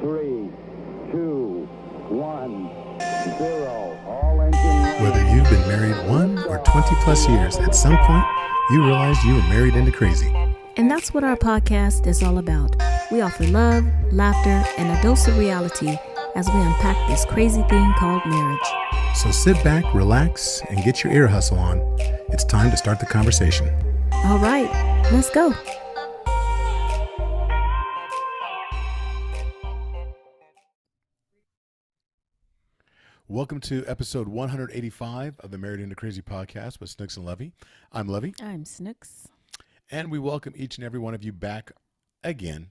3, 2, 1, 0. All engine running. Whether you've been married 1 or 20 plus years, at some point, you realized you were married into crazy. And that's what our podcast is all about. We offer love, laughter, and a dose of reality as we unpack this crazy thing called marriage. So sit back, relax, and get your ear hustle on. It's time to start the conversation. All right, let's go. Welcome to episode 185 of the Married into Crazy podcast with Snooks and Levy. I'm Levy. I'm Snooks. And we welcome each and every one of you back again.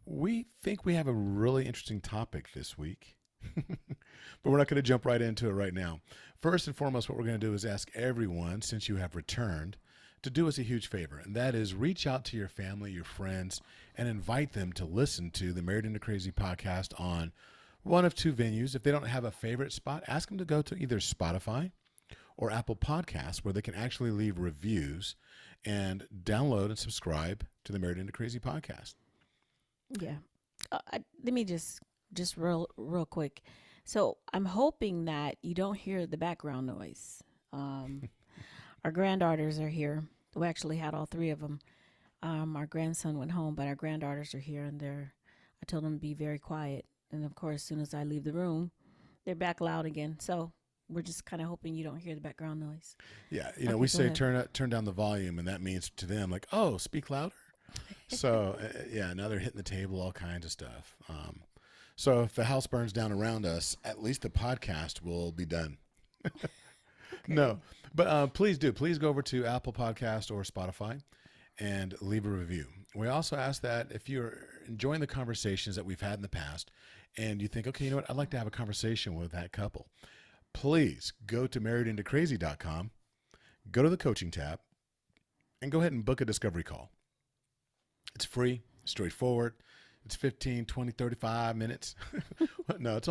We think we have a really interesting topic this week, but we're not going to jump right into it right now. First and foremost, what we're going to do is ask everyone, since you have returned, to do us a huge favor, and that is reach out to your family, your friends, and invite them to listen to the Married into Crazy podcast on one of two venues. If they don't have a favorite spot, ask them to go to either Spotify or Apple Podcasts, where they can actually leave reviews and download and subscribe to the Married into Crazy podcast. Yeah. Let me just real quick. So I'm hoping that you don't hear the background noise. Our granddaughters are here. We actually had all three of them. Our grandson went home, but our granddaughters are here, and I told them to be very quiet. And of course, as soon as I leave the room, they're back loud again. So we're just kind of hoping you don't hear the background noise. Yeah, we say turn down the volume, and that means to them like, oh, speak louder. So now they're hitting the table, all kinds of stuff. So if the house burns down around us, at least the podcast will be done. Okay. No, but please go over to Apple Podcast or Spotify and leave a review. We also ask that if you're enjoying the conversations that we've had in the past and you think, okay, you know what, I'd like to have a conversation with that couple, please go to marriedintocrazy.com, go to the coaching tab, and go ahead and book a discovery call. It's free, straightforward. It's 15, 20, 35 minutes. No, it's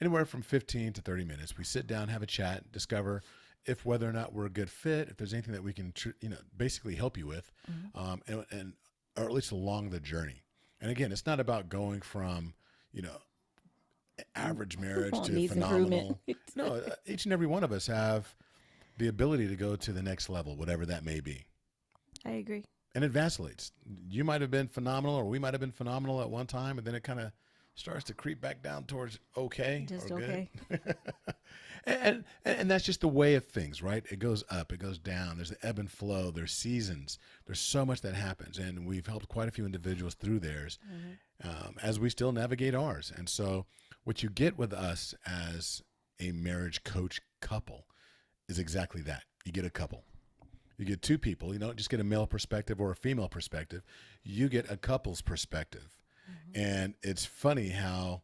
anywhere from 15 to 30 minutes. We sit down, have a chat, discover if whether or not we're a good fit, if there's anything that we can, basically help you with, and or at least along the journey. And again, it's not about going from, average marriage to phenomenal. No, each and every one of us have the ability to go to the next level, whatever that may be. I agree. And it vacillates. You might have been phenomenal, or we might have been phenomenal at one time, and then it kind of starts to creep back down towards okay. Just or okay. Good. and that's just the way of things, right? It goes up, it goes down. There's the ebb and flow. There's seasons. There's so much that happens, and we've helped quite a few individuals through theirs as we still navigate ours. And so what you get with us as a marriage coach couple is exactly that. You get a couple. You get two people. You don't just get a male perspective or a female perspective. You get a couple's perspective. And it's funny how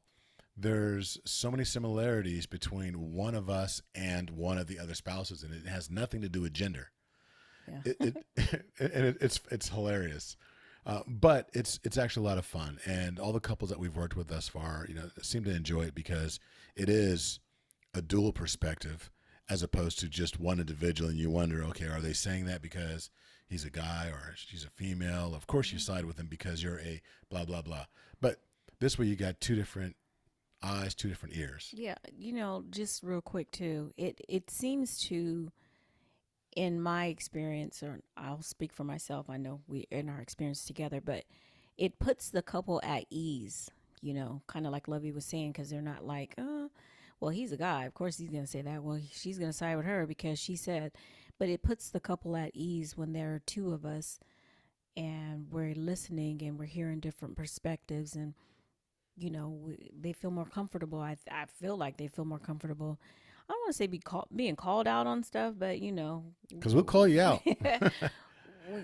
there's so many similarities between one of us and one of the other spouses, and it has nothing to do with gender. Yeah. It's hilarious. But it's actually a lot of fun. And all the couples that we've worked with thus far, seem to enjoy it because it is a dual perspective, as opposed to just one individual, and you wonder, okay, are they saying that because he's a guy or she's a female? Of course you side with him because you're a blah, blah, blah. But this way you got two different eyes, two different ears. Yeah, just real quick too, it seems to, in my experience, or I'll speak for myself, I know we in our experience together, but it puts the couple at ease, kind of like Lovey was saying, because they're not like, well, he's a guy. Of course, he's going to say that. Well, she's going to side with her because she said. But it puts the couple at ease when there are two of us and we're listening and we're hearing different perspectives. And, they feel more comfortable. I feel like they feel more comfortable. I don't want to say being called out on stuff, but, Because we'll call you out.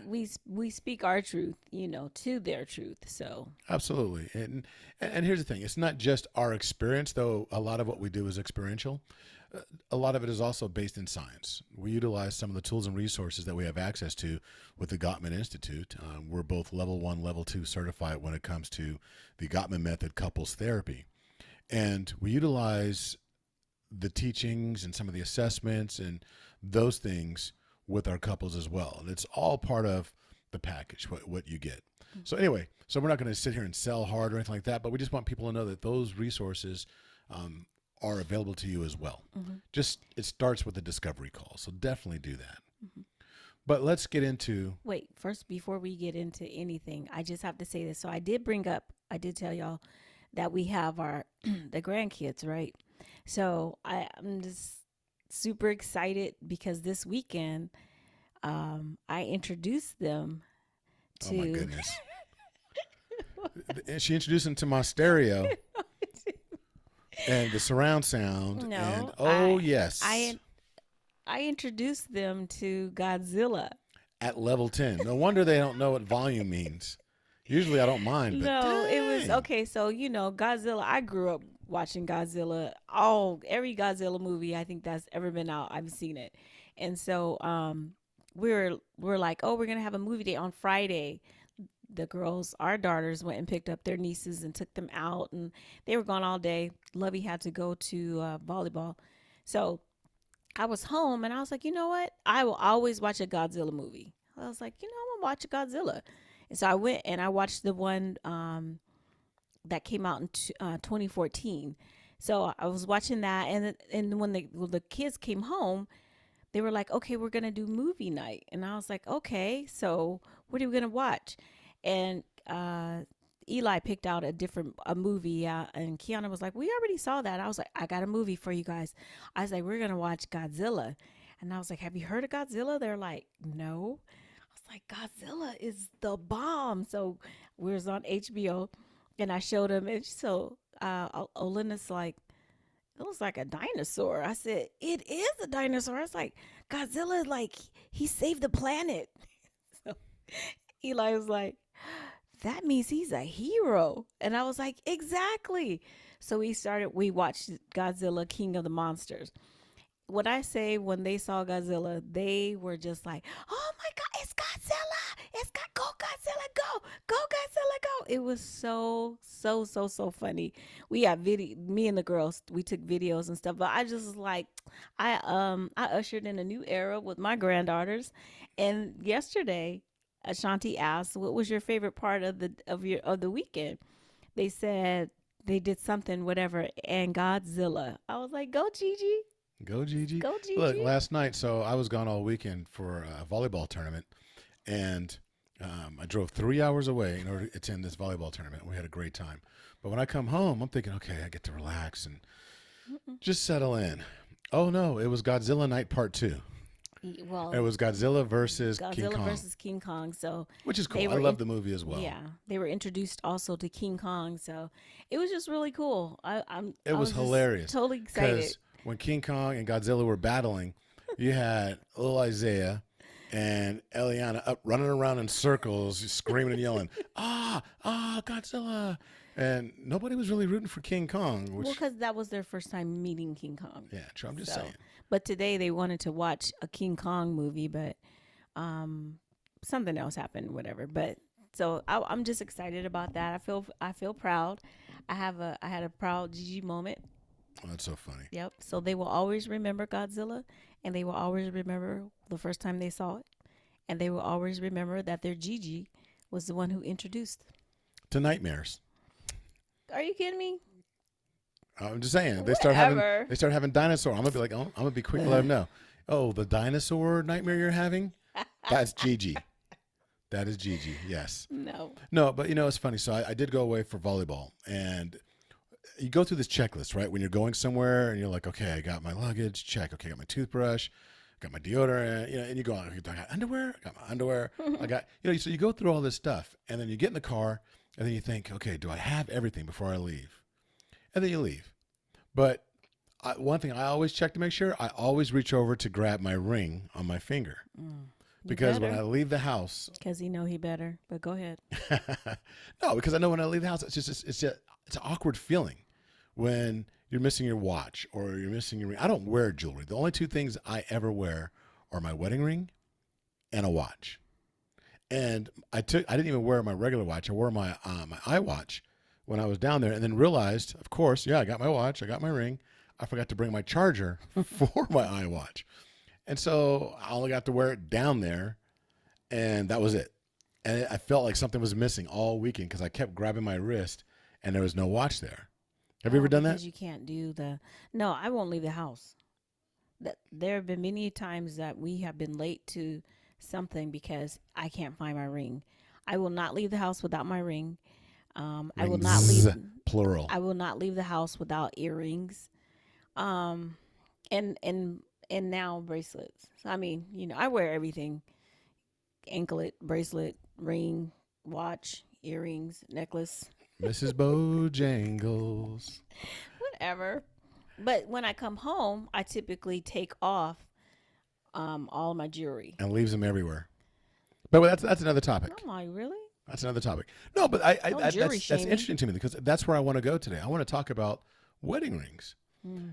we speak our truth, to their truth. So absolutely. And here's the thing. It's not just our experience, though a lot of what we do is experiential. A lot of it is also based in science. We utilize some of the tools and resources that we have access to with the Gottman Institute. We're both level 1, level 2 certified when it comes to the Gottman method couples therapy. And we utilize the teachings and some of the assessments and those things with our couples as well. And it's all part of the the package, what you get. So anyway, so we're not going to sit here and sell hard or anything like that, but we just want people to know that those resources are available to you as well. Just it starts with a discovery call, so definitely do that. But let's get into. Wait, first, before we get into anything, I just have to say this. So I did tell y'all that we have our the grandkids, right? So I'm just super excited because this weekend I introduced them to. Oh my goodness! And she introduced them to my stereo and the surround sound. No, and yes, I introduced them to Godzilla. At level 10. No wonder they don't know what volume means. Usually I don't mind. But No, it was dang. okay. So Godzilla. I grew up watching Godzilla. Every Godzilla movie I think that's ever been out, I've seen it. And so we're like, oh, we're gonna have a movie day on Friday. The girls, our daughters, went and picked up their nieces and took them out, and they were gone all day. Lovey had to go to volleyball, so I was home and I was like, you know what? I will always watch a Godzilla movie. I was like, I'm gonna watch a Godzilla. And so I went and I watched the one that came out in 2014. So I was watching that, and when the kids came home, they were like, okay, we're gonna do movie night. And I was like, okay, so what are we gonna watch? And Eli picked out a movie, and Kiana was like, we already saw that. I was like, I got a movie for you guys. I was like, we're going to watch Godzilla. And I was like, have you heard of Godzilla? They're like, no. I was like, Godzilla is the bomb. So we was on HBO, and I showed him. And so Olenna's like, it looks like a dinosaur. I said, it is a dinosaur. I was like, Godzilla, like, he saved the planet. So Eli was like, that means he's a hero. And I was like, exactly. So we watched Godzilla, King of the Monsters. When I say when they saw Godzilla, they were just like, oh my God, it's Godzilla. Go Godzilla, go Godzilla, go. It was so funny. We got me and the girls, we took videos and stuff, but I just was like, I ushered in a new era with my granddaughters. And yesterday, Ashanti asked, what was your favorite part of the weekend? They said they did something, whatever, and Godzilla. I was like, go Gigi. Go Gigi. Go Gigi. Look, last night, so I was gone all weekend for a volleyball tournament, and I drove 3 hours away in order to attend this volleyball tournament. We had a great time. But when I come home, I'm thinking, okay, I get to relax and just settle in. Oh, no, it was Godzilla Night Part 2. Well, it was Godzilla versus King Godzilla Kong. versus King Kong. So which is cool. I love the movie as well. Yeah, they were introduced also to King Kong, so it was just really cool. It was hilarious. Totally excited. Because when King Kong and Godzilla were battling, you had little Isaiah and Eliana up running around in circles, screaming and yelling, Godzilla. And nobody was really rooting for King Kong. Well, because that was their first time meeting King Kong. Yeah, true. I'm just saying. But today they wanted to watch a King Kong movie, but something else happened, whatever. But so I'm just excited about that. I feel proud. I had a proud Gigi moment. Oh, that's so funny. Yep. So they will always remember Godzilla, and they will always remember the first time they saw it, and they will always remember that their Gigi was the one who introduced to nightmares. Are you kidding me? I'm just saying. They start having dinosaur. I'm gonna be like, oh, I'm gonna be quick to let them know. Oh, the dinosaur nightmare you're having? That's Gigi. That is Gigi. Yes. No, but it's funny. So I did go away for volleyball, and you go through this checklist, right? When you're going somewhere, and you're like, okay, I got my luggage. Check. Okay, I got my toothbrush. Got my deodorant. And you go, okay, do I got underwear? I got my underwear. I got. So you go through all this stuff, and then you get in the car, and then you think, okay, do I have everything before I leave? And then you leave. But one thing I always check to make sure, I always reach over to grab my ring on my finger. Because when I leave the house. Because he better. But go ahead. No, because I know when I leave the house, it's an awkward feeling when you're missing your watch or you're missing your ring. I don't wear jewelry. The only two things I ever wear are my wedding ring and a watch. And I didn't even wear my regular watch. I wore my iWatch when I was down there, and then realized, of course, yeah, I got my watch, I got my ring. I forgot to bring my charger for my iWatch. And so I only got to wear it down there, and that was it. And I felt like something was missing all weekend because I kept grabbing my wrist and there was no watch there. Have you ever done that? Because you can't do the. No, I won't leave the house. That there have been many times that we have been late to something because I can't find my ring. I will not leave the house without my ring. I will not Rings, leave. plural. I will not leave the house without earrings. Um, and and and now bracelets. I mean, I wear everything: anklet, bracelet, ring, watch, earrings, necklace, Mrs. Bojangles. whatever. But when I come home, I typically take off all of my jewelry. And leaves them everywhere. But that's another topic. I'm like, really? That's another topic. No, but that's interesting to me because that's where I want to go today. I want to talk about wedding rings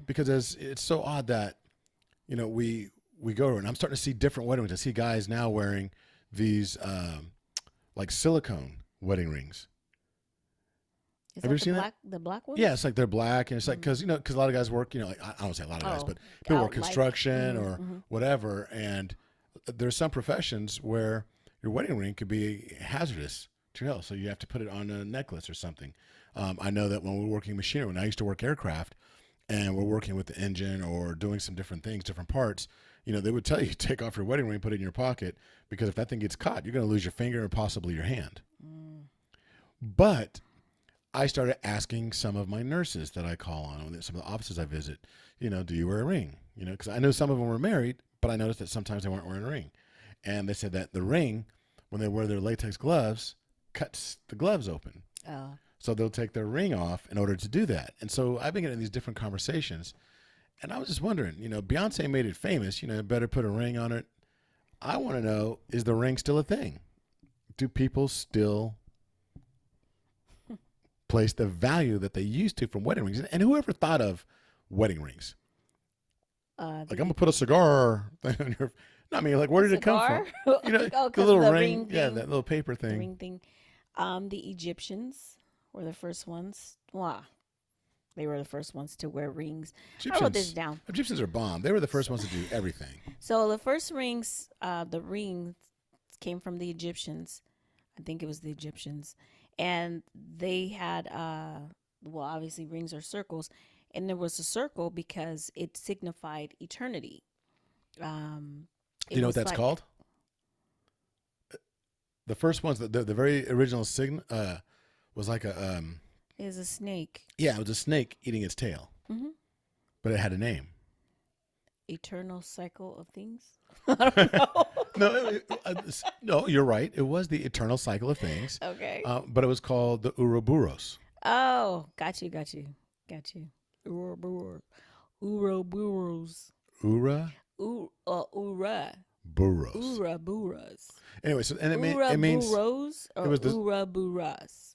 because it's so odd that we go and I'm starting to see different wedding rings. I see guys now wearing these like silicone wedding rings. Is Have you ever seen that? The black ones? Yeah, it's like they're black and it's like because a lot of guys work. Like, I don't say a lot of guys, but people work construction or whatever, and there's some professions where your wedding ring could be hazardous to health, so you have to put it on a necklace or something. I know that when we're working machinery, when I used to work aircraft, and we're working with the engine or doing some different things, different parts, they would tell you take off your wedding ring, put it in your pocket, because if that thing gets caught, you're going to lose your finger and possibly your hand. But I started asking some of my nurses that I call on, some of the offices I visit, do you wear a ring? Because I know some of them were married, but I noticed that sometimes they weren't wearing a ring. And they said that the ring, when they wear their latex gloves, cuts the gloves open. Oh. So they'll take their ring off in order to do that. And so I've been getting these different conversations. And I was just wondering, Beyonce made it famous, better put a ring on it. I want to know, is the ring still a thing? Do people still place the value that they used to from wedding rings? And whoever thought of wedding rings? Like, I'm going to put a cigar on your... I mean, like, where did it come from? The little ring. Yeah, that little paper thing. The ring thing. The Egyptians were the first ones. Wow. They were the first ones to wear rings. I wrote this down. Egyptians are bomb. They were the first ones to do everything. So the first rings, the rings came from the Egyptians. I think it was the Egyptians. And they had, obviously rings are circles. And there was a circle because it signified eternity. Do you know what that's called? The first ones, the very original sign was like a... It was a snake. Yeah, it was a snake eating its tail. Mm-hmm. But it had a name. Eternal cycle of things? I don't know. No, you're right. It was the eternal cycle of things. Okay. But it was called the Ouroboros. Oh, got you. Ouroboros. Ura? Ura. Burros. Uraburas. Anyway, so and it means Uraburos or Uraburas.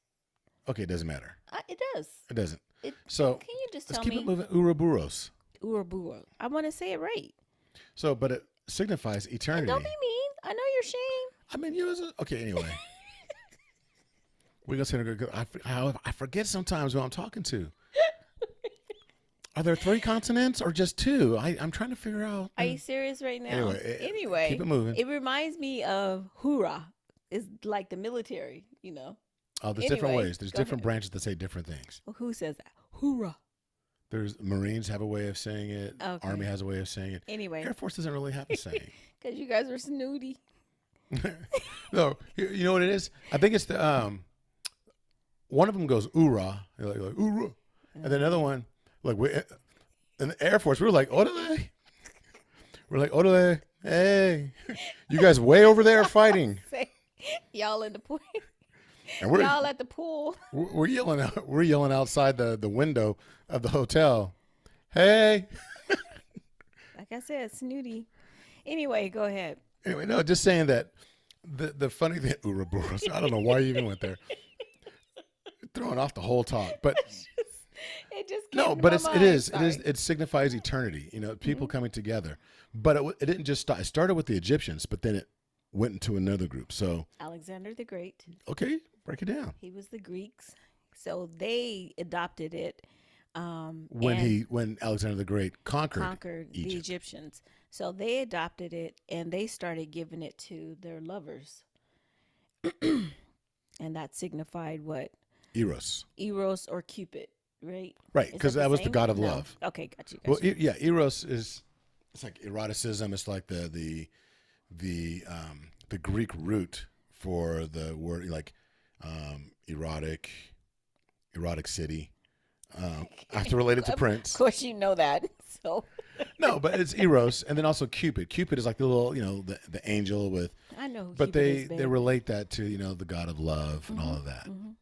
Okay, it doesn't matter. It does. It doesn't. So can you just tell me? Let's keep it moving. Ouroboros. Urabura. I want to say it right. So, but it signifies eternity. And don't be mean. I know you're Shane. I mean, okay. Anyway, we're gonna say I forget sometimes who I'm talking to. Are there 3 continents or just 2? I'm trying to figure out. Are you serious right now? Anyway, keep it moving. It reminds me of hoorah. It's like the military, Oh, there's different ways. There's different branches that say different things. Well, who says that? Hoorah. There's Marines have a way of saying it. Okay. Army has a way of saying it. Anyway. Air Force doesn't really have a saying. Because you guys are snooty. No, you know what it is? I think it's the one of them goes oorah, like oorah, and then another one like in the Air Force we were like orale. We're like orale. Hey, you guys way over there fighting. Y'all in the pool. And we're y'all at the pool. We're yelling out. We're yelling outside the window of the hotel. Hey. Like I said, snooty. Anyway, go ahead. Anyway, no, just saying that the funny thing, Ouroboros. I don't know why you even went there. Throwing off the whole talk, but it just no, but it signifies eternity. People coming together. But it didn't just start. It started with the Egyptians, but then it went into another group. So Alexander the Great. Okay, break it down. He was the Greeks, so they adopted it. When Alexander the Great conquered the Egyptians, so they adopted it and they started giving it to their lovers. And that signified what? Eros. Eros or Cupid, right? Right, Is because that the that was the same? god of No. love. Okay, got you. Well, Got you. yeah, Eros is, it's like eroticism. It's like the Greek root for the word, like erotic, erotic city. I have to relate it to Of Prince. course, you know that. So No, but it's Eros, and then also Cupid. Cupid is like the little, the angel with, I know who but Cupid is, they babe. relate that to the god of love and all of that. Mhm.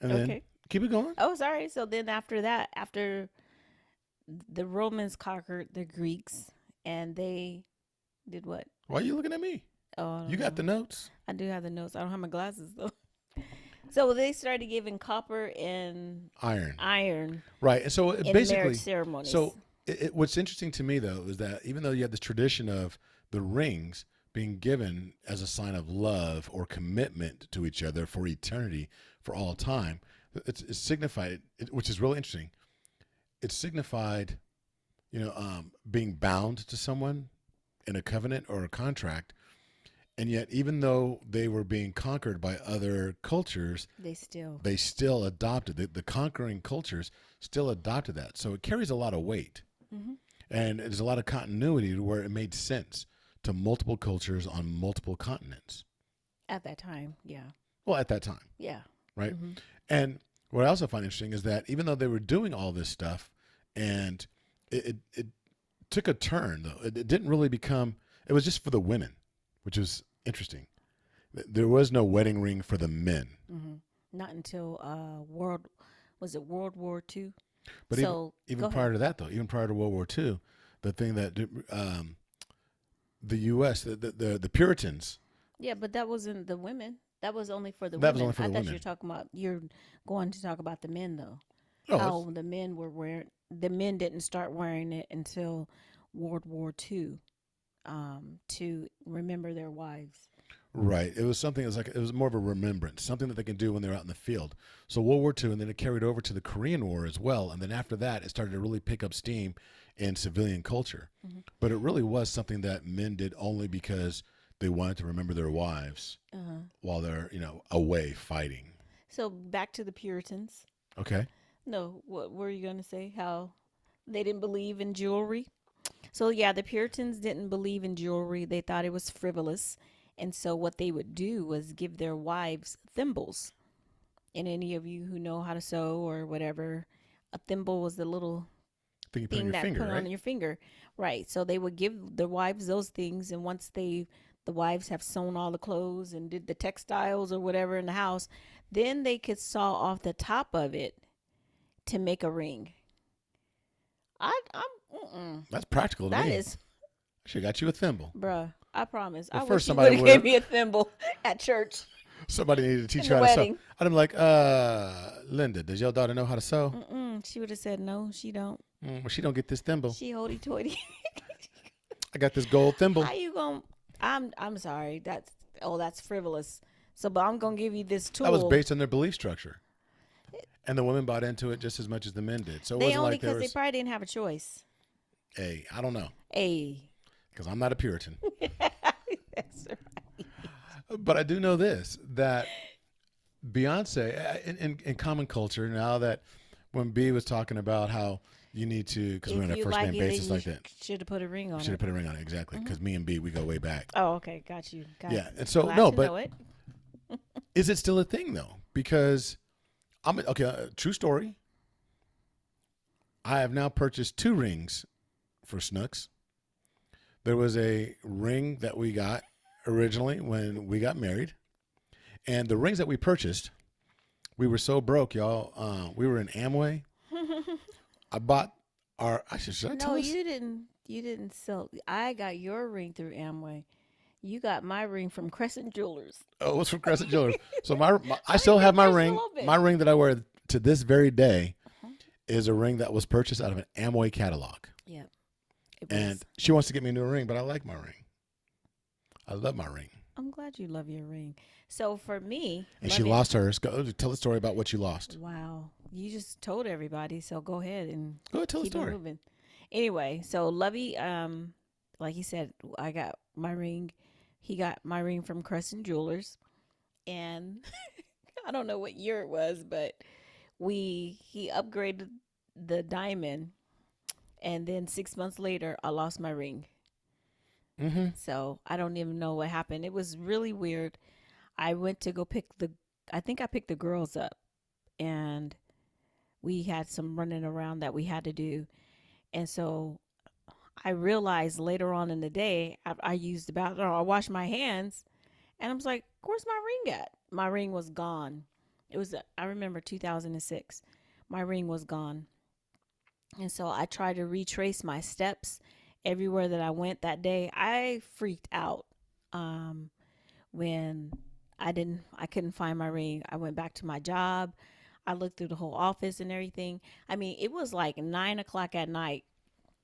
And then Okay. keep it going. Oh, sorry. So then after that, after the Romans conquered the Greeks, and they did what? Why are you looking at me? Oh, I don't You got the know. notes, I do have the notes. I don't have my glasses though. So they started giving copper and iron, iron right? And so it in marriage basically, ceremonies. so what's interesting to me though is that even though you have this tradition of the rings being given as a sign of love or commitment to each other for eternity, for all time, it's signified, which is really interesting. It's signified, being bound to someone in a covenant or a contract. And yet, even though they were being conquered by other cultures, they still. they still adopted the conquering cultures still adopted that. So it carries a lot of weight, Hmm. and there's a lot of continuity to where it made sense to multiple cultures on multiple continents. At that time, yeah. Well, at that time, Yeah. right? Hmm. And what I also find interesting is that even though they were doing all this stuff, and it took a turn though, it didn't really become. It was just for the women, which was interesting. There was no wedding ring for the men. Hmm. Not until was it World War II? But So even go prior ahead. to that, though, even prior to World War II, the thing that the U.S., the Puritans, Yeah, but that wasn't the women. That was only for the that was women. only for I the thought women. you're going to talk about the men though. Oh, How the men were wearing the men didn't start wearing it until World War II, to remember their wives. right. It was something. It was more of a remembrance, something that they can do when they're out in the field. So World War II, and then it carried over to the Korean War as well. And then after that, it started to really pick up steam in civilian culture. Hmm. But it really was something that men did only because they wanted to remember their wives Uh-huh. while they're away fighting. So back to the Puritans. Okay. No, what were you going to say? How they didn't believe in jewelry? So yeah, the Puritans didn't believe in jewelry. They thought it was frivolous. And so what they would do was give their wives thimbles. And any of you who know how to sew or whatever, a thimble was the little Thing you put on thing your that finger, put on right? your finger. Right. So they would give the wives those things, and once the wives have sewn all the clothes and did the textiles or whatever in the house, then they could saw off the top of it to make a ring. I'm That's practical to that me. is, Should have got you a thimble. bruh. I promise. Well, I first wish you would somebody have would gave have. me a thimble at church Somebody needed to teach in you the how to sew. wedding. And I'm like, Linda, does your daughter know how to sew? She would have said no. She don't. Well, she don't get this thimble. She hoity-toity. I got this gold thimble. How you gonna? I'm sorry. That's frivolous. So, but I'm gonna give you this tool. That was based on their belief structure, and the women bought into it just as much as the men did. So it They wasn't only like there because they was. probably didn't have a choice. Hey, I don't know, Hey, because I'm not a Puritan, that's right. but I do know this: that Beyonce, in common culture, now that when B was talking about how you need to, because we're on If a you first like name it, basis then like that, should have put a ring on should have it. put a ring on it exactly. Because me and B, we go way back. Oh, okay, got you. Yeah, and so Glad no, to but know it. is it still a thing though? Because okay. True story. I have now purchased 2 rings for Snooks. There was a ring that we got originally when we got married, and the rings that we purchased, we were so broke, y'all. We were in Amway. I bought our. Should I tell No, this? you didn't. You didn't sell. I got your ring through Amway. You got my ring from Crescent Jewelers. Oh, it was from Crescent Jewelers. So I still have my they're ring. still open. My ring that I wear to this very day Uh-huh. is a ring that was purchased out of an Amway catalog. Yeah. It And was. she wants to get me a new ring, but I like my ring. I love my ring. I'm glad you love your ring. So for me, And she lost hers. Go tell the story about what you lost. Wow, you just told everybody. So go ahead and Go ahead, tell the keep it story. moving. Anyway, so Lovey, like he said, I got my ring. He got my ring from Crescent Jewelers, and I don't know what year it was, but he upgraded the diamond, and then 6 months later, I lost my ring. Mm-hmm. So I don't even know what happened. It was really weird. I went to go pick the, I think I picked the girls up, and we had some running around that we had to do. And so I realized later on in the day, I used the bathroom, I washed my hands, and I was like, where's my ring at? My ring was gone. It was, I remember 2006. My ring was gone. And so I tried to retrace my steps everywhere that I went that day. I freaked out um, when I couldn't find my ring. I went back to my job. I looked through the whole office and everything. I mean, it was like 9 o'clock at night.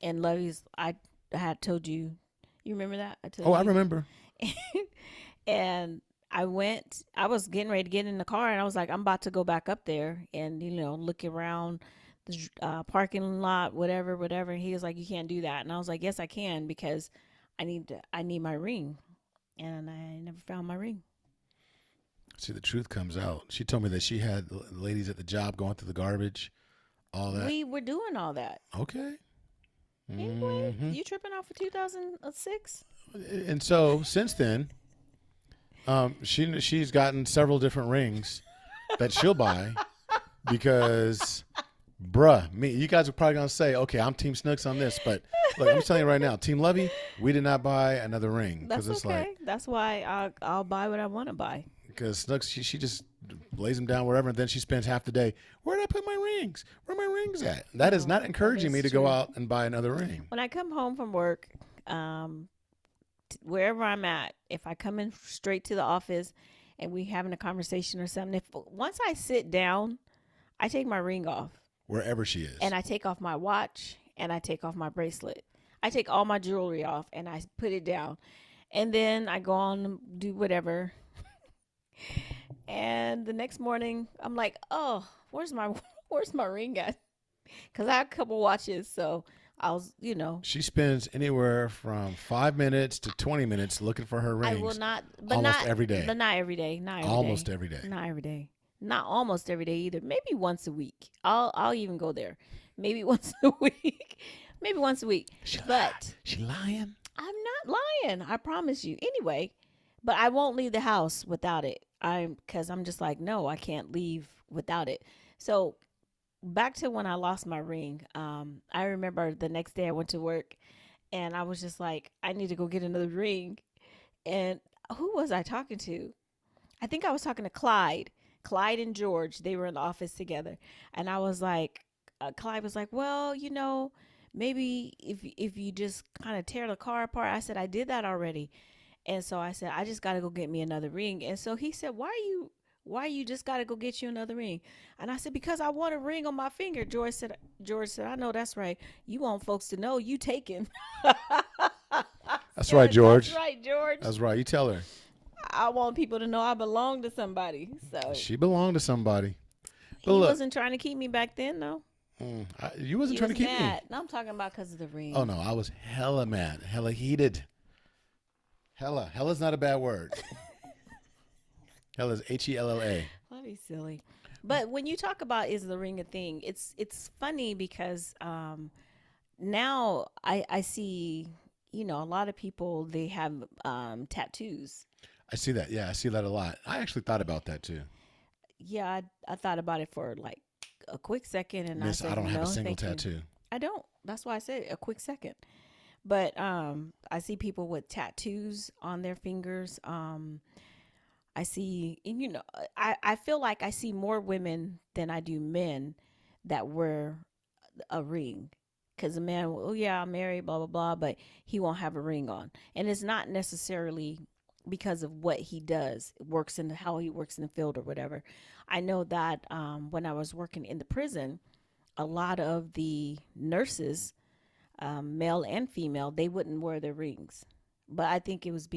And Lovey's, I had told you, you remember that? I told Oh, I you. remember. And I was getting ready to get in the car, and I was like, I'm about to go back up there and, look around the parking lot, whatever, whatever. And he was like, you can't do that. And I was like, yes, I can, because I need my ring. And I never found my ring. See, the truth comes out. She told me that she had ladies at the job going through the garbage, all that. We were doing all that. Okay. Anyway, Mm-hmm. you tripping off of 2006? And so since then, she's gotten several different rings that she'll buy because, bruh, you guys are probably gonna say, okay, I'm Team Snooks on this, but look, I'm telling you right now, Team Lovey, we did not buy another ring That's it's okay. like, That's why I'll buy what I want to buy. because Snooks, she just lays them down wherever, and then she spends half the day, where did I put my rings? Where are my rings at? That is not encouraging me to go out and buy another ring. When I come home from work, wherever I'm at, if I come in straight to the office and we having a conversation or something, if once I sit down, I take my ring off. Wherever she is. And I take off my watch, and I take off my bracelet. I take all my jewelry off, and I put it down. And then I go on and do whatever. And the next morning, I'm like, oh, where's my ring at? Because I have a couple watches, so I was, She spends anywhere from 5 minutes to 20 minutes looking for her rings. I will not, but almost not every day. But not every day. Not every almost day. every day. Not every day. Not almost every day either. Maybe once a week. I'll even go there. Maybe once a week. Maybe once a week. She lying? I'm not lying. I promise you. Anyway, but I won't leave the house without it. Because I'm just like, no, I can't leave without it. So back to when I lost my ring. I remember the next day I went to work, and I was just like, I need to go get another ring. And who was I talking to? I think I was talking to Clyde. Clyde and George, they were in the office together. And I was like, Clyde was like, well, maybe if you just kind of tear the car apart. I said, I did that already. And so I said, I just got to go get me another ring. And so he said, why you just got to go get you another ring? And I said, because I want a ring on my finger. George said, I know that's right. You want folks to know you taken. That's right, George. That's right, George. That's right. You tell her. I want people to know I belong to somebody. So She belonged to somebody. But he wasn't trying to keep me back then, though. You wasn't trying to keep mad. me. No, I'm talking about because of the ring. Oh, no. I was hella mad. Hella heated. Hella. Hella's not a bad word. Hella's Hella. That'd be silly. But when you talk about is the ring a thing, it's funny because now I see, a lot of people, they have tattoos. I see that. Yeah, I see that a lot. I actually thought about that too. Yeah, I thought about it for like a quick second, and Miss, I said, I don't have no, a single thank you. tattoo. I don't. That's why I said a quick second. But I see people with tattoos on their fingers. I see, and I feel like I see more women than I do men that wear a ring. Because a man, oh yeah, I'm married, blah, blah, blah, but he won't have a ring on. And it's not necessarily because of what he does, how he works in the field or whatever. I know that when I was working in the prison, a lot of the nurses, male and female, they wouldn't wear their rings. But I think it was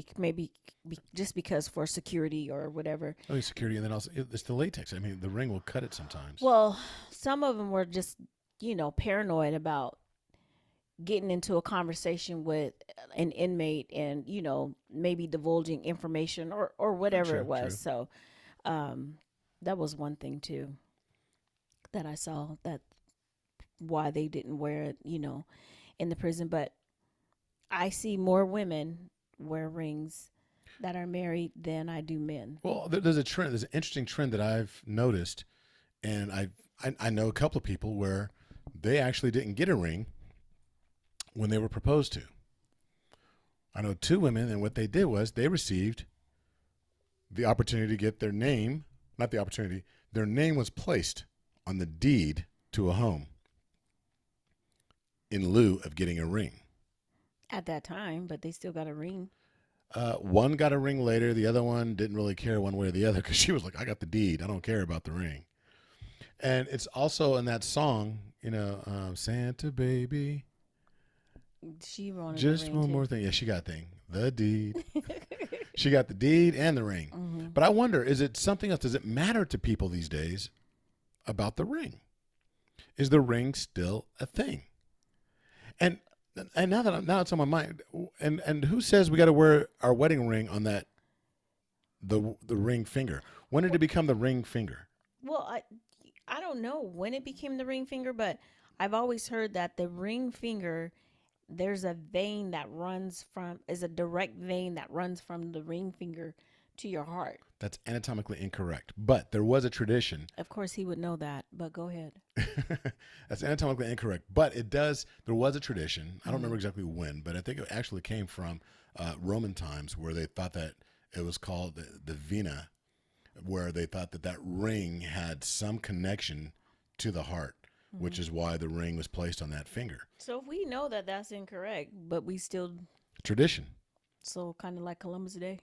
just because for security or whatever. Oh, security, and then also it's the latex. I mean, the ring will cut it sometimes. Well, some of them were just, paranoid about getting into a conversation with an inmate and, maybe divulging information or whatever it was. True. So That was one thing too that I saw, that why they didn't wear it, in the prison. But I see more women wear rings that are married than I do men. Well, there's a trend. There's an interesting trend that I've noticed, and I know a couple of people where they actually didn't get a ring when they were proposed to. I know two women, and what they did was they received the opportunity to get their name, not the opportunity, their name was placed on the deed to a home in lieu of getting a ring. At that time, but they still got a ring. One got a ring later. The other one didn't really care one way or the other because she was like, I got the deed. I don't care about the ring. And it's also in that song, Santa Baby. She wanted Just a ring one too. more thing. Yeah, she got the thing. The deed. She got the deed and the ring. Mm-hmm. But I wonder, is it something else? Does it matter to people these days about the ring? Is the ring still a thing? And now it's on my mind. And who says we got to wear our wedding ring on that the ring finger? When did it become the ring finger? Well, I don't know when it became the ring finger, but I've always heard that the ring finger, there's a vein that runs from, is a direct vein that runs from the ring finger to your heart. That's anatomically incorrect. But there was a tradition. Of course, he would know that, but go ahead. That's anatomically incorrect. But there was a tradition. I don't remember exactly when, but I think it actually came from Roman times where they thought that it was called the vena, where they thought that ring had some connection to the heart, which is why the ring was placed on that finger. So if we know that that's incorrect, but we still, Tradition. so kind of like Columbus Day.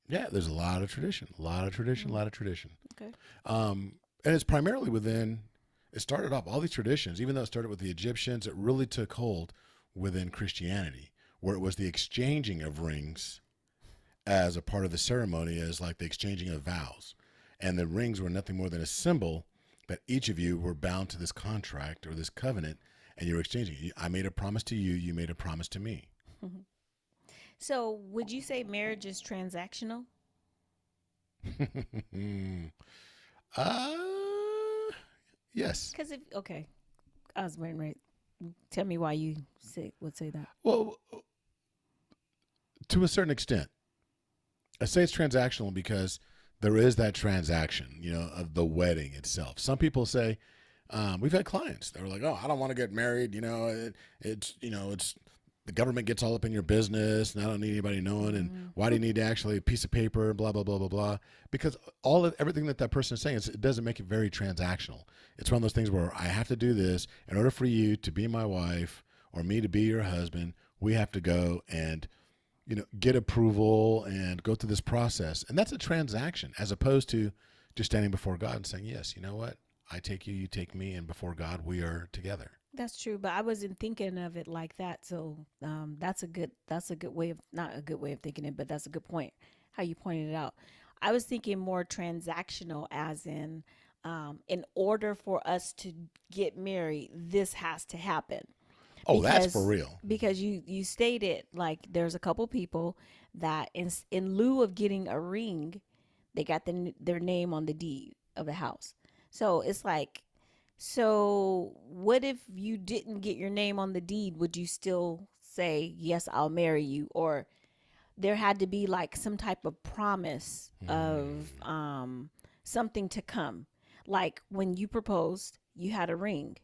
Yeah, there's a lot of tradition. Okay. And it's primarily it started off, all these traditions, even though it started with the Egyptians, it really took hold within Christianity, where it was the exchanging of rings as a part of the ceremony, as like the exchanging of vows. And the rings were nothing more than a symbol that each of you were bound to this contract or this covenant, and you were exchanging. I made a promise to you, you made a promise to me. So would you say marriage is transactional? uh, yes. Because I was waiting, right? Tell me why you would say that. Well, to a certain extent. I say it's transactional because there is that transaction, of the wedding itself. Some people say, we've had clients that were like, oh, I don't want to get married. It's the government gets all up in your business and I don't need anybody knowing. And why do you need to actually a piece of paper, blah, blah, blah, blah, blah. Because everything that person is saying, it doesn't make it very transactional. It's one of those things where I have to do this in order for you to be my wife or me to be your husband. We have to go and get approval and go through this process. And that's a transaction as opposed to just standing before God and saying, yes, you know what? I take you, you take me, and before God, we are together. That's true, but I wasn't thinking of it like that. So that's a good way of, not a good way of thinking it, but that's a good point, how you pointed it out. I was thinking more transactional, as in order for us to get married, this has to happen. Oh, that's for real. Because you stated, like, there's a couple people that in lieu of getting a ring, they got their name on the deed of the house. So it's like, so what if you didn't get your name on the deed? Would you still say, yes, I'll marry you? Or there had to be like some type of promise of something to come. Like when you proposed, you had a ring.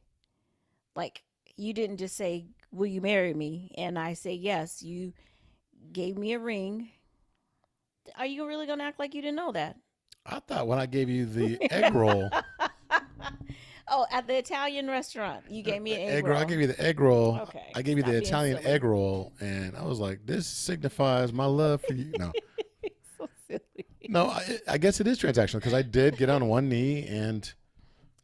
Like, you didn't just say, will you marry me? And I say, yes. You gave me a ring. Are you really going to act like you didn't know that? I thought when I gave you the egg roll. Oh, at the Italian restaurant, you gave me an egg roll. I gave you the egg roll. Okay. I gave you the Italian egg roll, and I was like, this signifies my love for you. No. So silly. No, I guess it is transactional because I did get on one knee and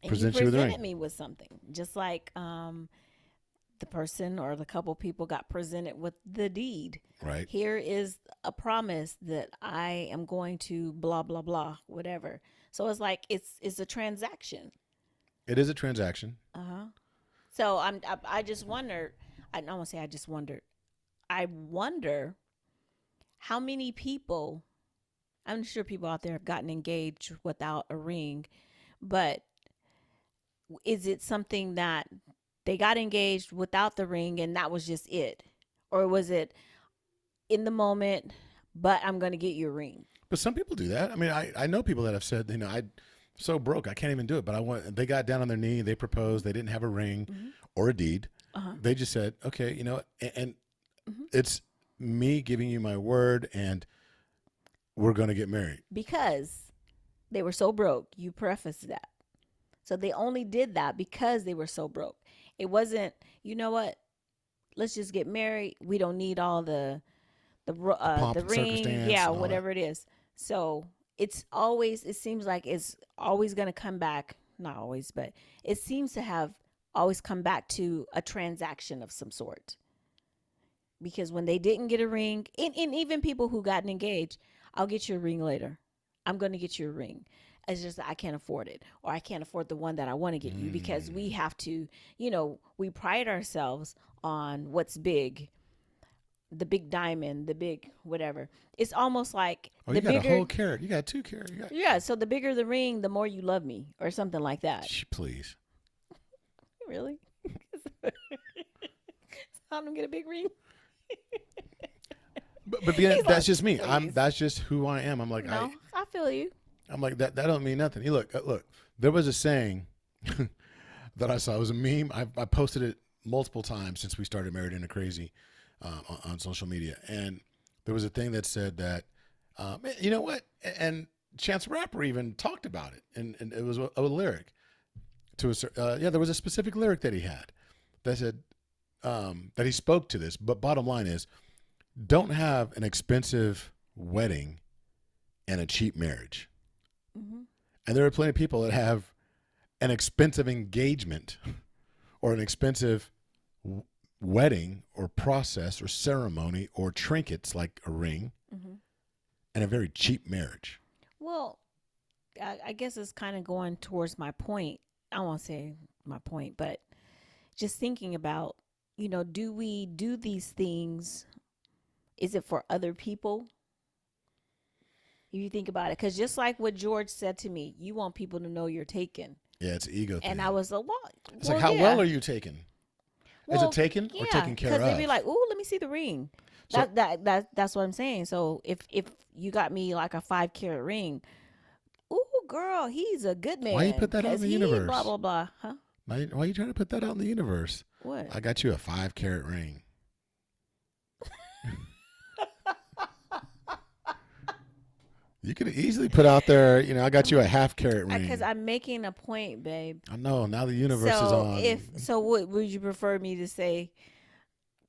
present you with a ring. You presented me with something, just like the person or the couple people got presented with the deed. Right. Here is a promise that I am going to blah, blah, blah, whatever. So it's like, it's a transaction. It is a transaction. So I just wonder, I don't want to say I just wondered. I wonder how many people I'm sure people out there have gotten engaged without a ring, but is it something that they got engaged without the ring and that was just it? Or was it in the moment, but I'm going to get you a ring? But some people do that. I mean, I know people that have said, I'm so broke, I can't even do it. But they got down on their knee, they proposed, they didn't have a ring or a deed. They just said, okay, you know what? And it's me giving you my word and we're going to get married. Because they were so broke. You prefaced that. So they only did that because they were so broke. It wasn't, you know what? Let's just get married. We don't need all the Pomp the and ring, circumstance yeah, and all whatever it is. So it seems like it's always going to come back. Not always, but it seems to have always come back to a transaction of some sort. Because when they didn't get a ring, and even people who gotten engaged, I'll get you a ring later. I'm going to get you a ring. It's just that I can't afford it, or I can't afford the one that I want to get you, because we have to, we pride ourselves on what's big, the big diamond, the big whatever. It's almost like Oh, the you got bigger, a whole carat. You got 2 carat. yeah. So the bigger the ring, the more you love me, or something like that. Please. Really? So I'm gonna get a big ring. But that's like, just me. please. That's just who I am. I'm like, No, I feel you. I'm like that. That don't mean nothing. You look. There was a saying that I saw. It was a meme. I posted it multiple times since we started Married into Crazy on social media, and there was a thing that said that, you know what? And Chance the Rapper even talked about it, and it was a lyric to there was a specific lyric that he had that said that he spoke to this. But bottom line is, don't have an expensive wedding and a cheap marriage. And there are plenty of people that have an expensive engagement or an expensive wedding or process or ceremony or trinkets like a ring and a very cheap marriage. Well, I guess it's kind of going towards my point. I won't say my point, but just thinking about, do we do these things? Is it for other people? If you think about it, because just like what George said to me, you want people to know you're taken. Yeah, it's an ego thing. And I was like, well, it's like, how well are you taken? Is it taken or taken care of? Because they'd be like, "Ooh, let me see the ring." So, That's what I'm saying. So if you got me like a 5-carat ring, ooh, girl, he's a good man. Why you put that out in the universe? Blah blah blah. Huh? Why are you trying to put that out in the universe? What? I got you a 5-carat ring. You could easily put out there, I got you a 1/2-carat ring. Because I'm making a point, babe. I know. Now the universe is on. What would you prefer me to say?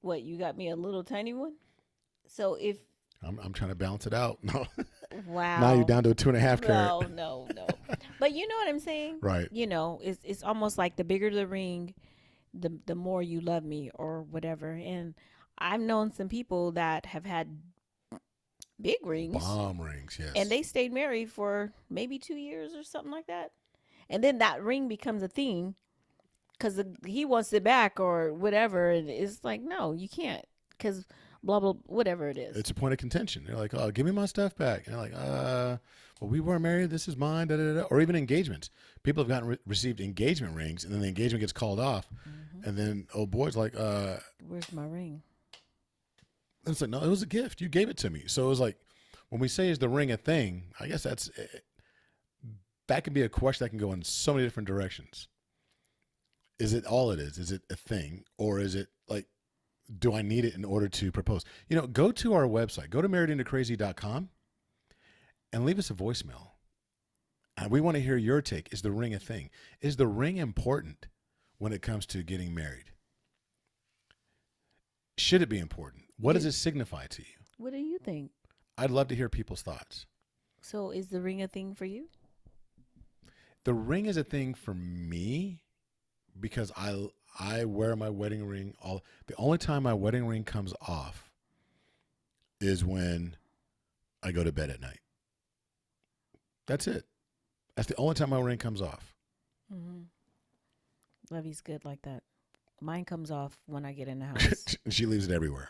What, you got me a little tiny one? So if I'm trying to balance it out. No. Wow. Now you're down to a 2.5-carat. No. But you know what I'm saying? Right. It's almost like the bigger the ring, the more you love me or whatever. And I've known some people that have had big rings. Bomb rings, yes. And they stayed married for maybe 2 years or something like that. And then that ring becomes a thing because he wants it back or whatever. And it's like, no, you can't, because blah, blah, whatever it is. It's a point of contention. They're like, oh, give me my stuff back. And they're like, well, we weren't married. This is mine. Da, da, da. Or even engagements. People have gotten received engagement rings, and then the engagement gets called off. And then old boy's like, where's my ring? And it's like, no, it was a gift. You gave it to me. So it was like, when we say, is the ring a thing? I guess that can be a question that can go in so many different directions. Is it all it is? Is it a thing? Or is it like, do I need it in order to propose? Go to our website, go to marriedintocrazy.com and leave us a voicemail. And we want to hear your take. Is the ring a thing? Is the ring important when it comes to getting married? Should it be important? What does it signify to you? What do you think? I'd love to hear people's thoughts. So is the ring a thing for you? The ring is a thing for me because I wear my wedding ring. The only time my wedding ring comes off is when I go to bed at night. That's it. That's the only time my ring comes off. Lovey's good like that. Mine comes off when I get in the house. She leaves it everywhere.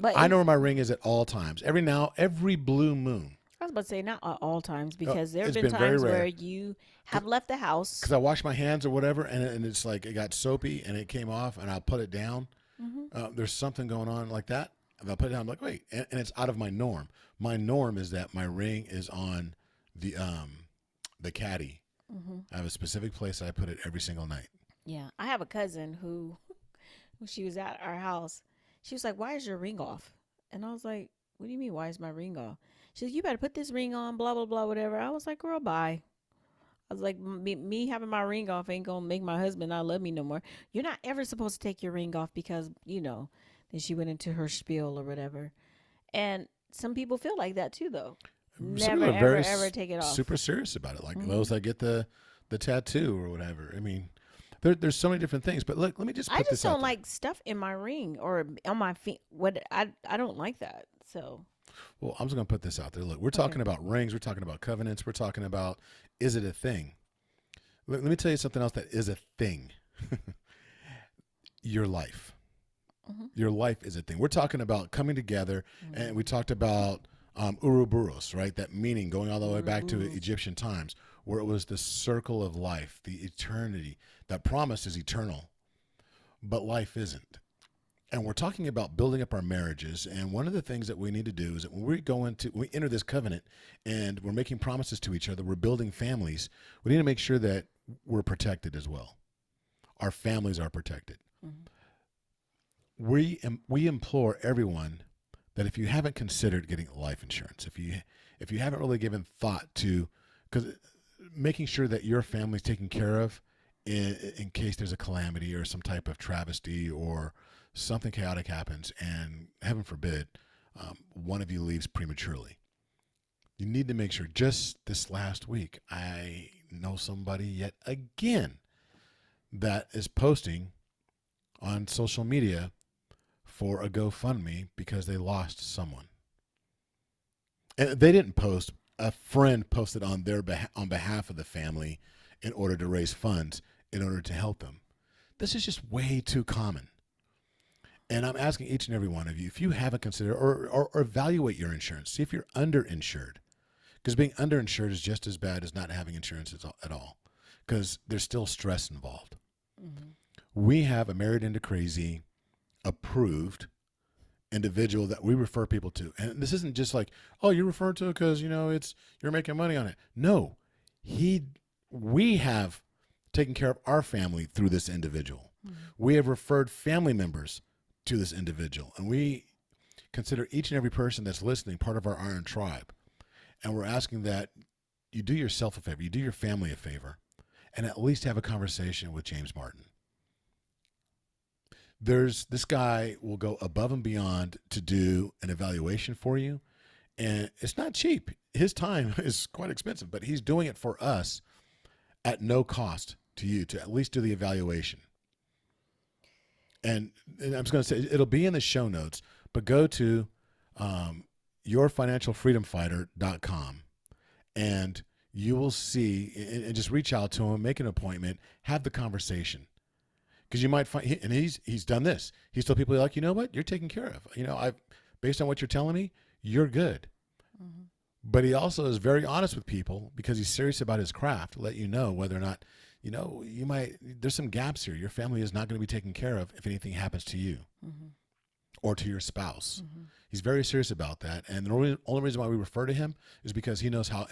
But I know where my ring is at all times. Every blue moon. I was about to say not at all times, because there have It's been been very times where rare. you have left the house. Because I wash my hands or whatever, and it's like it got soapy and it came off, and I'll put it down. There's something going on like that. If I put it down, I'm like, wait, and it's out of my norm. My norm is that my ring is on the caddy. I have a specific place that I put it every single night. Yeah, I have a cousin who, when she was at our house, she was like, "Why is your ring off?" And I was like, "What do you mean? Why is my ring off?" She said, "You better put this ring on, blah blah blah, whatever." I was like, "Girl, bye." I was like, me having my ring off ain't gonna make my husband not love me no more. You're not ever supposed to take your ring off because, you know." Then she went into her spiel or whatever. And some people feel like that too, though. Some Never, people are ever, very ever take it off. super serious about it, like those that get the tattoo or whatever. I mean, there's so many different things. But look, let me just put I this just out don't there. like stuff in my ring or on my feet. What I don't like that. So Well, I'm just going to put this out there. Look, we're talking about rings. We're talking about covenants. We're talking about, is it a thing? Let me tell you something else that is a thing. Your life. Your life is a thing. We're talking about coming together, and we talked about Ouroboros, right? That meaning going all the way back to Egyptian times, where it was the circle of life, the eternity. That promise is eternal, but life isn't. And we're talking about building up our marriages. And one of the things that we need to do is that when we enter this covenant and we're making promises to each other, we're building families, we need to make sure that we're protected as well. Our families are protected. We implore everyone that if you haven't considered getting life insurance, if you haven't really given thought to, because making sure that your family's taken care of in case there's a calamity or some type of travesty or something chaotic happens, and heaven forbid, one of you leaves prematurely. You need to make sure. Just this last week, I know somebody yet again that is posting on social media for a GoFundMe because they lost someone. And they didn't post. A friend posted on on behalf of the family in order to raise funds in order to help them. This is just way too common. And I'm asking each and every one of you, if you haven't considered or evaluate your insurance, see if you're underinsured. Because being underinsured is just as bad as not having insurance at all. Because there's still stress involved. We have a Married into Crazy approved individual that we refer people to. And this isn't just like, oh, you're referring to it because, you're making money on it. No, we have taken care of our family through this individual. We have referred family members to this individual, and we consider each and every person that's listening part of our Iron Tribe. And we're asking that you do yourself a favor, you do your family a favor, and at least have a conversation with James Martin. This guy will go above and beyond to do an evaluation for you, and it's not cheap. His time is quite expensive, but he's doing it for us at no cost to you to at least do the evaluation. And I'm just going to say, it'll be in the show notes, but go to yourfinancialfreedomfighter.com and you will see, and just reach out to him, make an appointment, have the conversation. Because you might find, and he's done this. He's told people, like, you know what, you're taken care of. Based on what you're telling me, you're good. But he also is very honest with people because he's serious about his craft to let you know whether or not, there's some gaps here. Your family is not going to be taken care of if anything happens to you or to your spouse. He's very serious about that. And the only reason why we refer to him is because he knows how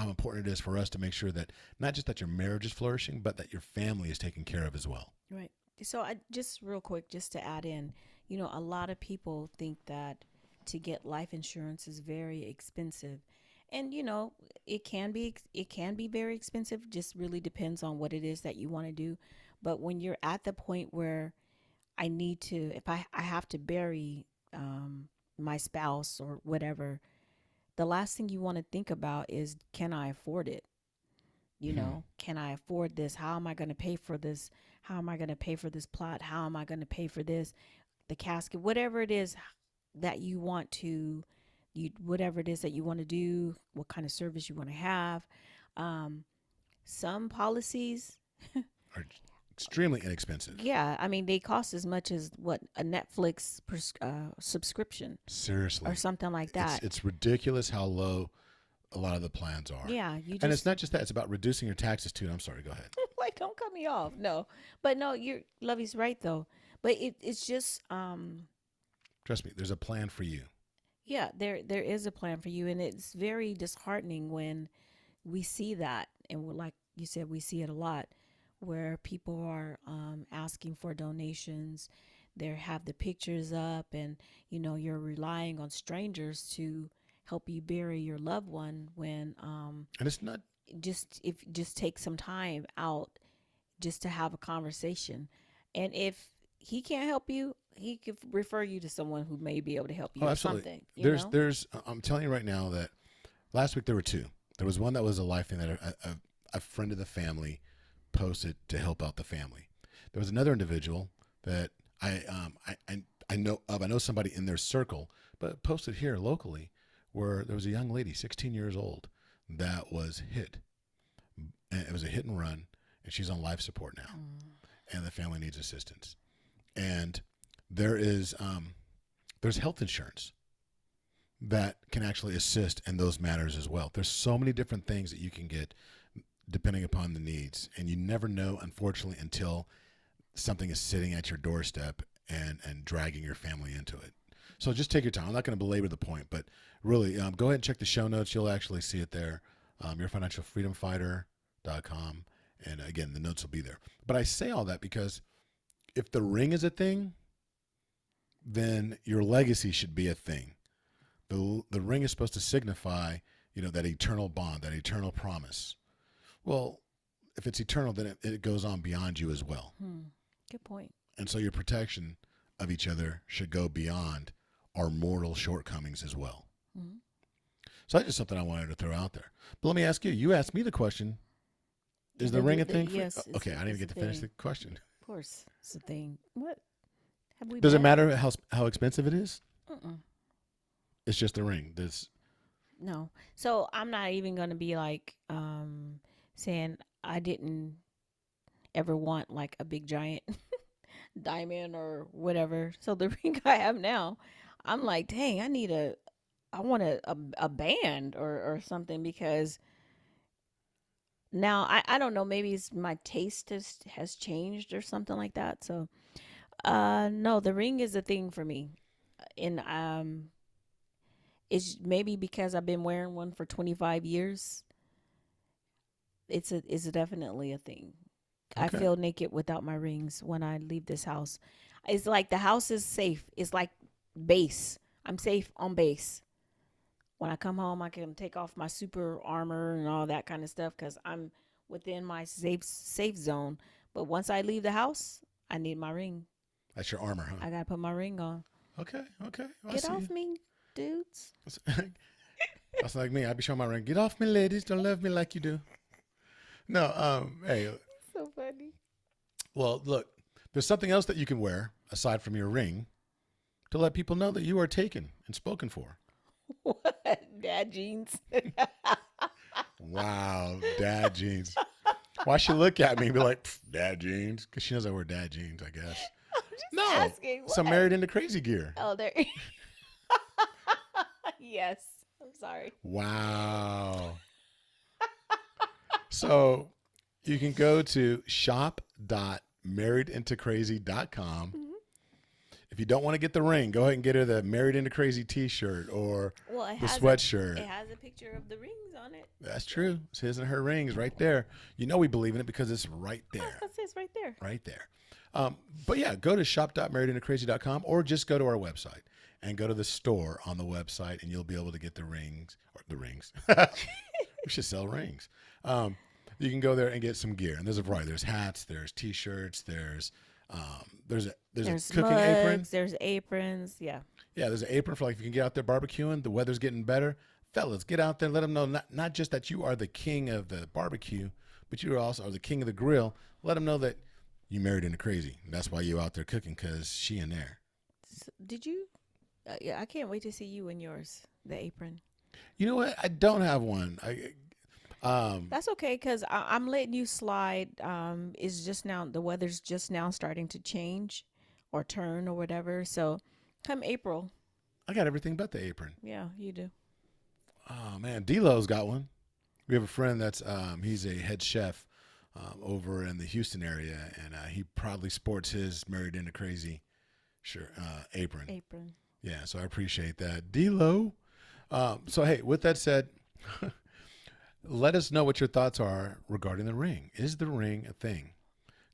important it is for us to make sure that not just that your marriage is flourishing, but that your family is taken care of as well. Right. So I just real quick, just to add in, a lot of people think that to get life insurance is very expensive. And it can be very expensive. Just really depends on what it is that you want to do. But when you're at the point where if I have to bury my spouse or whatever, the last thing you want to think about is, can I afford it? Can I afford this? How am I going to pay for this? How am I going to pay for this plot? How am I going to pay for this? The casket, whatever it is that you want to, whatever it is that you want to do, what kind of service you want to have. Some policies Are extremely inexpensive. Yeah, I mean, they cost as much as what a Netflix subscription Seriously. or something like that. It's ridiculous how low a lot of the plans are. Yeah, you And it's just not just that; it's about reducing your taxes too. I'm sorry. Go ahead. like don't cut me off. No, but no, you're Lovey's right though. But it's just Trust me. There's a plan for you. yeah, there is a plan for you, and it's very disheartening when we see that, and like you said, we see it a lot, where people are asking for donations. They have the pictures up, and you're relying on strangers to help you bury your loved one. When And it's not. just take some time out just to have a conversation, and if he can't help you, he could refer you to someone who may be able to help you Oh, or absolutely. something. There's. I'm telling you right now that last week there were two. There was one that was a life thing that a friend of the family posted to help out the family. There was another individual that I know of. I know somebody in their circle, but posted here locally where there was a young lady, 16 years old, that was hit. And it was a hit and run, and she's on life support now, and the family needs assistance. And there's health insurance that can actually assist in those matters as well. There's so many different things that you can get depending upon the needs, and you never know, unfortunately, until something is sitting at your doorstep and dragging your family into it. So just take your time. I'm not going to belabor the point, but really go ahead and check the show notes. You'll actually see it there. YourFinancialFreedomFighter.com. And again, the notes will be there. But I say all that because if the ring is a thing, then your legacy should be a thing. The ring is supposed to signify, that eternal bond, that eternal promise. Well, if it's eternal, then it goes on beyond you as well. Good point. And so your protection of each other should go beyond our mortal shortcomings as well. Mm-hmm. So that's just something I wanted to throw out there. But let me ask you. You asked me the question. Is the ring a thing? Yes. Okay, I didn't even get to finish the question. Of course, it's a thing. What? Have we Does it met? matter how expensive it is? Mm-mm. It's just a ring. No. So I'm not even going to be like saying I didn't ever want like a big giant diamond or whatever. So the ring I have now, I'm like, dang, I want a band or something, because now I don't know, maybe it's my taste has changed or something like that. So no, the ring is a thing for me. And it's maybe because I've been wearing one for 25 years. It's definitely a thing. I Okay. feel naked without my rings when I leave this house. It's like the house is safe. It's like base. I'm safe on base. When I come home, I can take off my super armor and all that kind of stuff because I'm within my safe zone. But once I leave the house, I need my ring. That's your armor, huh? I gotta put my ring on. Okay. I Get see off you. me, dudes. That's like me. I'd be showing my ring. Get off me, ladies. Don't love me like you do. No, hey, So funny. well, look, there's something else that you can wear aside from your ring to let people know that you are taken and spoken for. What? Dad jeans. Wow, dad jeans. Why she look at me and be like, "Pff, dad jeans? Because she knows I wear dad jeans, I guess. No, asking, so what? married into crazy gear. Oh, there. Yes. I'm sorry. Wow. So you can go to shop.marriedintocrazy.com. If you don't want to get the ring, go ahead and get her the Married Into Crazy t-shirt or Well, it the has sweatshirt. It has a picture of the rings on it. That's true. It's his and her rings right there. You know we believe in it because it's right there. That's it right there. Right there. But yeah, go to shop.marriedintocrazy.com or just go to our website and go to the store on the website and you'll be able to get the rings. Or the rings. We should sell rings. You can go there and get some gear. And there's a variety. There's hats, there's t-shirts, there's a cooking mugs, apron. There's aprons. Yeah. Yeah, there's an apron for like if you can get out there barbecuing, the weather's getting better. Fellas, get out there and let them know not just that you are the king of the barbecue, but you also are the king of the grill. Let them know that you married into crazy. That's why you out there cooking, because she in there. So, did you? Yeah, I can't wait to see you in yours, the apron. You know what? I don't have one. That's okay, because I'm letting you slide. It's just now, the weather's just now starting to change or turn or whatever. So come April. I got everything but the apron. Yeah, you do. Oh man, D-Lo's got one. We have a friend that's he's a head chef over in the Houston area, and he proudly sports his Married into Crazy apron. Apron. Yeah, so I appreciate that, D-Lo. So hey, with that said, let us know what your thoughts are regarding the ring. Is the ring a thing?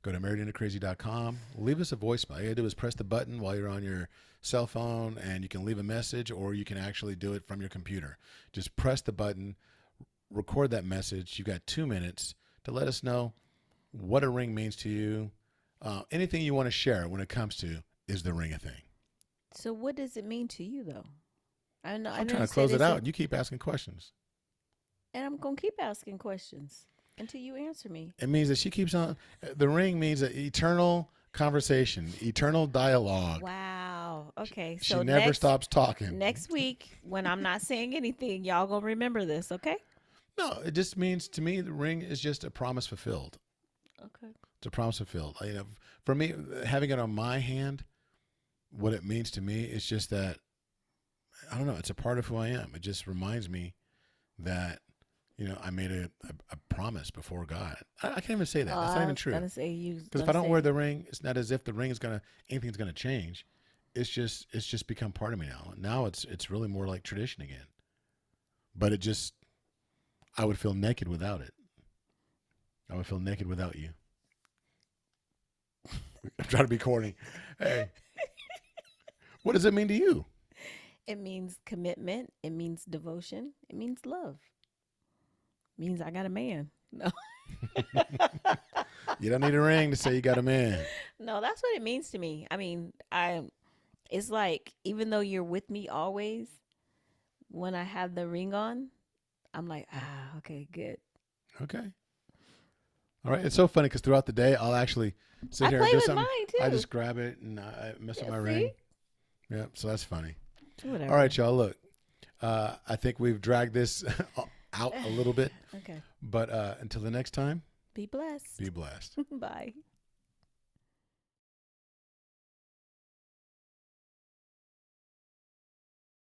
Go to marriedintocrazy.com. Leave us a voicemail. All you gotta do is press the button while you're on your cell phone, and you can leave a message, or you can actually do it from your computer. Just press the button, record that message. You got 2 minutes to let us know what a ring means to you. Anything you want to share when it comes to, is the ring a thing? So what does it mean to you, though? I know. I'm trying to close it out. You keep asking questions. And I'm going to keep asking questions until you answer me. It means that she keeps on. The ring means an eternal conversation, eternal dialogue. Wow. Okay. She So never stops talking. Next week, when I'm not saying anything, y'all going to remember this, okay? No, it just means, to me, the ring is just a promise fulfilled. Okay. It's a promise fulfilled. For me, having it on my hand, what it means to me is just that, I don't know, it's a part of who I am. It just reminds me that, I made a promise before God. I can't even say that. That's not even true. Because if I don't wear the ring, it's not as if the ring is anything's gonna change. It's just become part of me now. Now it's really more like tradition again. But I would feel naked without it. I would feel naked without you. I'm trying to be corny. Hey, what does it mean to you? It means commitment. It means devotion. It means love. It means I got a man. No. You don't need a ring to say you got a man. No, that's what it means to me. I mean, it's like, even though you're with me always, when I have the ring on, I'm like, okay, good. Okay. All right. It's so funny because throughout the day, I'll actually sit here and do something. Mine too. I just grab it and I mess with my ring. Yeah. So that's funny. Whatever. All right, y'all. Look, I think we've dragged this out a little bit. Okay. But until the next time, Be blessed. be blessed. Bye.